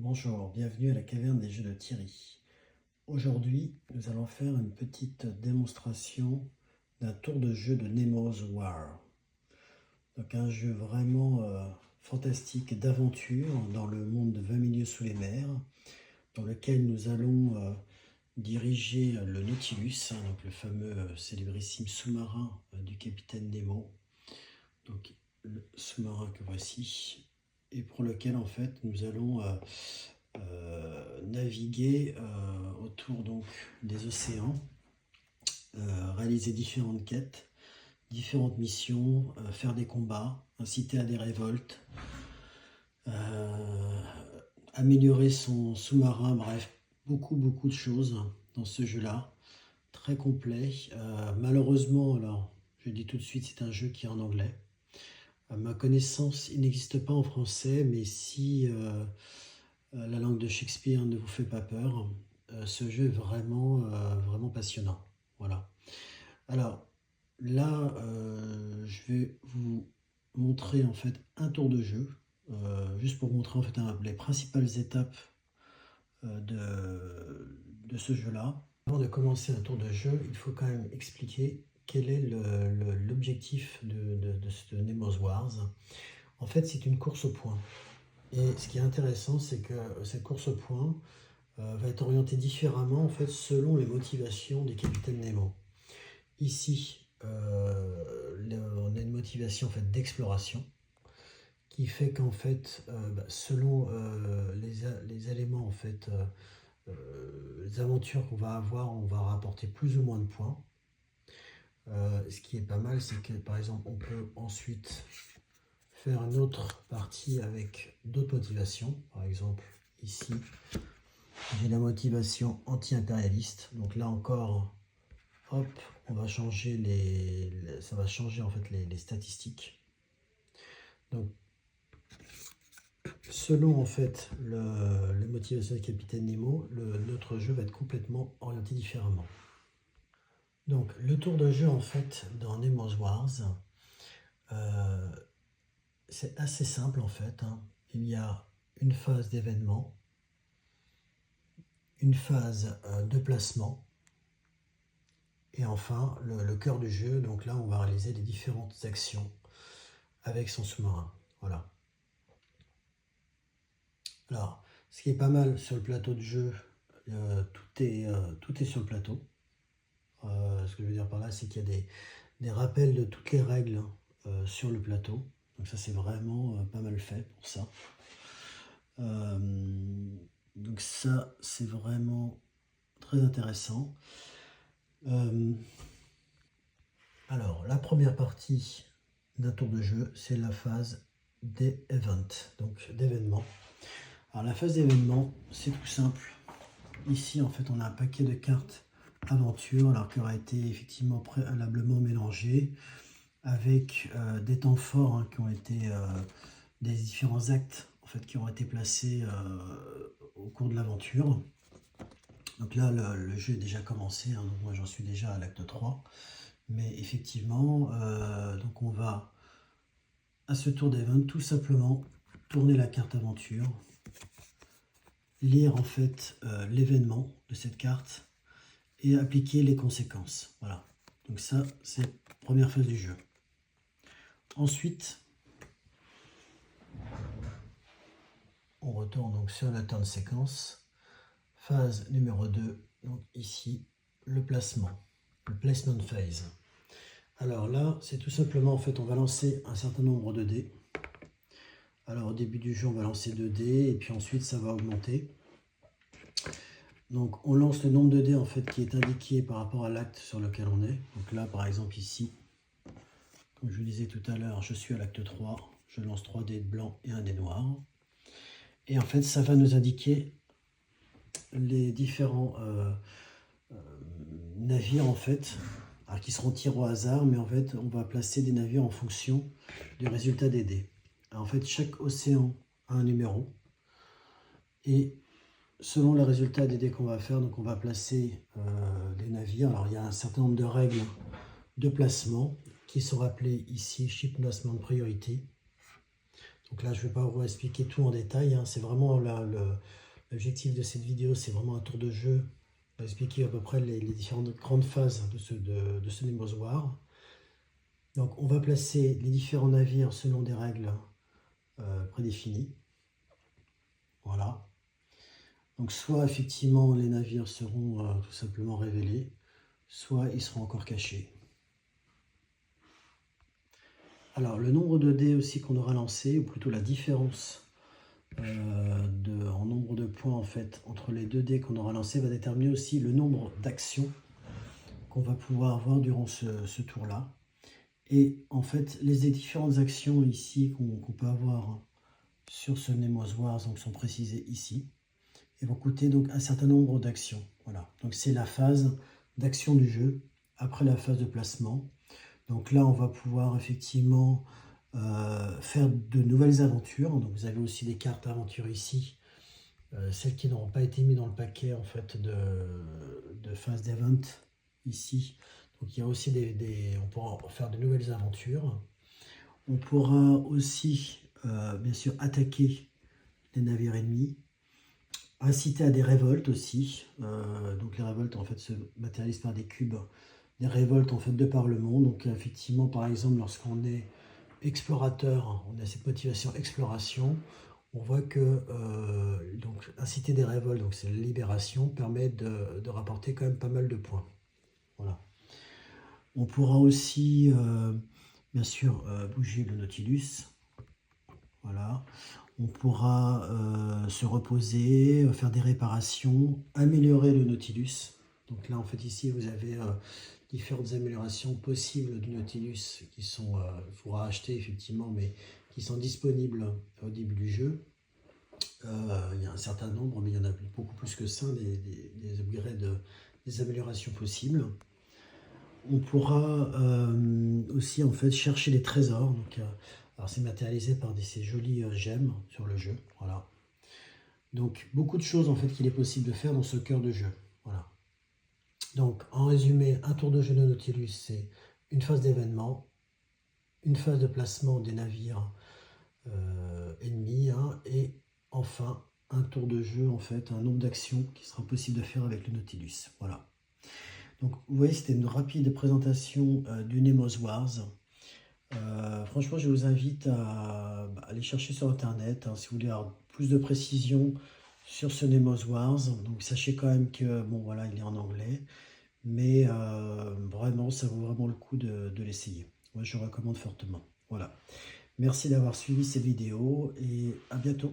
Bonjour, bienvenue à la caverne des jeux de Thierry. Aujourd'hui, nous allons faire une petite démonstration d'un tour de jeu de Nemo's War. Donc un jeu vraiment fantastique d'aventure dans le monde de 20 milieux sous les mers, dans lequel nous allons diriger le Nautilus, donc le fameux célébrissime sous-marin du capitaine Nemo. Donc le sous-marin que voici, et pour lequel en fait nous allons naviguer autour donc des océans, réaliser différentes quêtes, différentes missions, faire des combats, inciter à des révoltes, améliorer son sous-marin, bref, beaucoup de choses dans ce jeu-là, très complet. Malheureusement, alors je dis tout de suite, c'est un jeu qui est en anglais. À ma connaissance, il n'existe pas en français, mais si la langue de Shakespeare ne vous fait pas peur, ce jeu est vraiment passionnant. Voilà. Alors là, je vais vous montrer en fait un tour de jeu, juste pour vous montrer en fait les principales étapes de ce jeu-là. Avant de commencer un tour de jeu, il faut quand même expliquer quel est l'objectif de ce Nemo's Wars. En fait, c'est une course au point. Et ce qui est intéressant, c'est que cette course au point va être orientée différemment en fait, selon les motivations du capitaine Nemo. Ici, on a une motivation en fait, d'exploration qui fait qu'en fait, selon les éléments, en fait, les aventures qu'on va avoir, on va rapporter plus ou moins de points. Ce qui est pas mal, c'est que par exemple, on peut ensuite faire une autre partie avec d'autres motivations. Par exemple, ici, j'ai la motivation anti-impérialiste. Donc là encore, hop, on va changer ça va changer en fait les statistiques. Donc, selon en fait les motivations du capitaine Nemo, notre jeu va être complètement orienté différemment. Donc, le tour de jeu en fait dans Nemo's Wars, c'est assez simple en fait. Il y a une phase d'événement, une phase de placement, et enfin le cœur du jeu. Donc là, on va réaliser les différentes actions avec son sous-marin. Voilà. Alors, ce qui est pas mal sur le plateau de jeu, tout est sur le plateau. Ce que je veux dire par là, c'est qu'il y a des rappels de toutes les règles sur le plateau. Donc ça, c'est vraiment pas mal fait pour ça. Donc ça, c'est vraiment très intéressant. Alors, la première partie d'un tour de jeu, c'est la phase des events, donc d'événements. Alors, la phase d'événements, c'est tout simple. Ici, en fait, on a un paquet de cartes aventure, alors qui aura été effectivement préalablement mélangé avec des temps forts qui ont été des différents actes en fait, qui ont été placés au cours de l'aventure. Donc là, le jeu est déjà commencé, donc moi j'en suis déjà à l'acte 3. Mais effectivement, donc on va, à ce tour d'event, tout simplement tourner la carte aventure, lire en fait l'événement de cette carte et appliquer les conséquences. Voilà. Donc ça, c'est la première phase du jeu. Ensuite, on retourne donc sur la turn séquence. Phase numéro 2, donc ici, le placement, le placement phase. Alors là, c'est tout simplement, en fait, on va lancer un certain nombre de dés. Alors au début du jeu, on va lancer 2 dés, et puis ensuite, ça va augmenter. Donc on lance le nombre de dés, en fait, qui est indiqué par rapport à l'acte sur lequel on est. Donc là, par exemple, ici, comme je vous disais tout à l'heure, je suis à l'acte 3, je lance 3 dés de blanc et 1 dé noir. Et en fait, ça va nous indiquer les différents navires, en fait, alors, qui seront tirés au hasard, mais en fait, on va placer des navires en fonction du résultat des dés. Alors, en fait, chaque océan a un numéro, et selon le résultat des dés qu'on va faire, donc on va placer les navires. Alors, il y a un certain nombre de règles de placement qui sont rappelées ici, Ship Placement Priority. Donc là, je ne vais pas vous expliquer tout en détail, hein. C'est vraiment l'objectif de cette vidéo, c'est vraiment un tour de jeu, pour expliquer à peu près les différentes grandes phases de ce Nemo's War. Donc on va placer les différents navires selon des règles prédéfinies. Voilà. Donc soit effectivement les navires seront tout simplement révélés, soit ils seront encore cachés. Alors le nombre de dés aussi qu'on aura lancé, ou plutôt la différence en nombre de points en fait entre les 2 dés qu'on aura lancés va déterminer aussi le nombre d'actions qu'on va pouvoir avoir durant ce tour-là. Et en fait, les différentes actions ici qu'on peut avoir sur ce Nemo's Wars donc, sont précisées ici et vont coûter donc un certain nombre d'actions. Voilà. Donc c'est la phase d'action du jeu après la phase de placement. Donc là, on va pouvoir effectivement faire de nouvelles aventures. Donc vous avez aussi des cartes aventures ici, celles qui n'auront pas été mises dans le paquet en fait de phase d'event ici. Donc il y a aussi on pourra faire de nouvelles aventures. On pourra aussi bien sûr attaquer les navires ennemis, inciter à des révoltes aussi. Donc les révoltes en fait se matérialisent par des cubes, des révoltes en fait de par le monde. Donc effectivement par exemple lorsqu'on est explorateur, on a cette motivation exploration, on voit que donc inciter des révoltes, donc c'est la libération, permet de rapporter quand même pas mal de points. Voilà. On pourra aussi bien sûr bouger le Nautilus. Voilà. On pourra se reposer, faire des réparations, améliorer le Nautilus. Donc là en fait ici vous avez différentes améliorations possibles du Nautilus qui sont, il faudra acheter effectivement, mais qui sont disponibles au début du jeu. Il y a un certain nombre, mais il y en a beaucoup plus que ça, des upgrades, des améliorations possibles. On pourra aussi en fait chercher des trésors. Donc, alors c'est matérialisé par ces jolies gemmes sur le jeu. Voilà. Donc beaucoup de choses en fait qu'il est possible de faire dans ce cœur de jeu. Voilà. Donc, en résumé, un tour de jeu de Nautilus, c'est une phase d'événement, une phase de placement des navires ennemis, hein, et enfin, un tour de jeu, en fait, un nombre d'actions qui sera possible de faire avec le Nautilus. Voilà. Donc, vous voyez, c'était une rapide présentation du Nemo's Wars. Franchement, je vous invite à aller chercher sur Internet, hein, si vous voulez avoir plus de précision sur ce Nemo's Wars. Donc, sachez quand même que, bon, voilà, il est en anglais. Mais vraiment, ça vaut vraiment le coup de l'essayer. Moi, je recommande fortement. Voilà. Merci d'avoir suivi ces vidéos et à bientôt.